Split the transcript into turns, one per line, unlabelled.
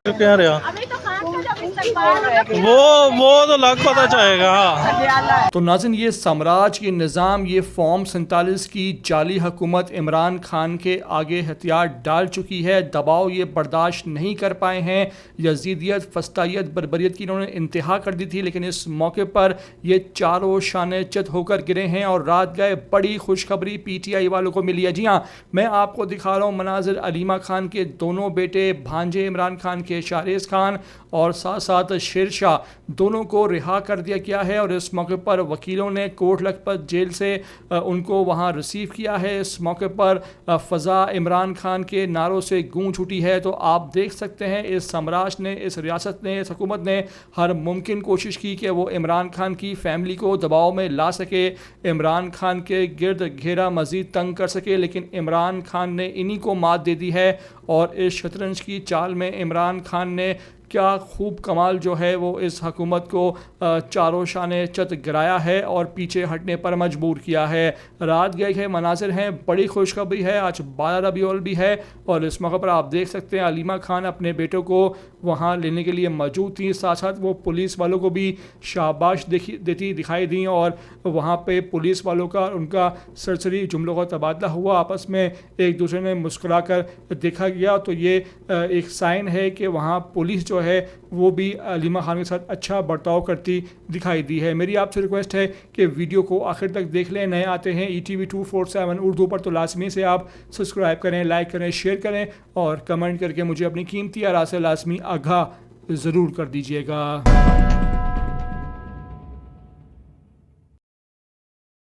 कह रहे
अभी तो खान का जब इस्तेमाल होगा
वो तो लग पता चाहेगा।
तो नाज़रीन, ये साम्राज्य की निज़ाम, ये फॉर्म 47 की जाली हुकूमत इमरान खान के आगे हथियार डाल चुकी है। दबाव ये बर्दाश्त नहीं कर पाए हैं। यजीदियत, फस्तायत, बर्बरियत की इन्होंने इंतहा कर दी थी, लेकिन इस मौके पर ये चारों शाने चित होकर गिरे हैं और रात गए। बड़ी खुशखबरी PTI वालों को मिली है। जी हाँ, मैं आपको दिखा रहा हूँ मनाजिर अलीमा खान के दोनों बेटे, भांजे इमरान खान के शाहरेज़ खान और साथ साथ शेर शाह, दोनों को रिहा कर दिया गया है। और इस मौके पर वकीलों ने कोट लखपत जेल से उनको वहां रिसीव किया है। इस मौके पर फ़ज़ा इमरान खान के नारों से गूंज उठी है। तो आप देख सकते हैं इस साम्राज्य ने, इस रियासत ने, इस हुकूमत ने हर मुमकिन कोशिश की कि वो इमरान खान की फैमिली को दबाव में ला सके, इमरान खान के गिर्द घेरा मज़ीद तंग कर सके, लेकिन इमरान खान ने इन्हीं को मात दे दी है। और इस शतरंज की चाल में इमरान खान ने क्या खूब कमाल जो है वो इस हुकूमत को चारों शाने चत गिराया है और पीछे हटने पर मजबूर किया है। रात गए के मनाजिर हैं, बड़ी खुशखबरी है। आज 12 रबीउल भी है और इस मौके पर आप देख सकते हैं अलीमा खान अपने बेटों को वहाँ लेने के लिए मौजूद थी। साथ साथ वो पुलिस वालों को भी शाबाश देती दिखाई दी और वहाँ पे पुलिस वालों का उनका सरसरी जुमलों का तबादला हुआ। आपस में एक दूसरे ने मुस्कुरा कर देखा गया। तो ये एक साइन है कि वहाँ पुलिस जो है वो भी अलीमा खान के साथ अच्छा बर्ताव करती दिखाई दी है। मेरी आपसे रिक्वेस्ट है कि वीडियो को आखिर तक देख लें। नए आते हैं ETV 247 उर्दू पर तो लाजमी से आप सब्सक्राइब करें, लाइक करें, शेयर करें और कमेंट करके मुझे अपनी कीमती आरा से लाजमी आगाह ज़रूर कर दीजिएगा।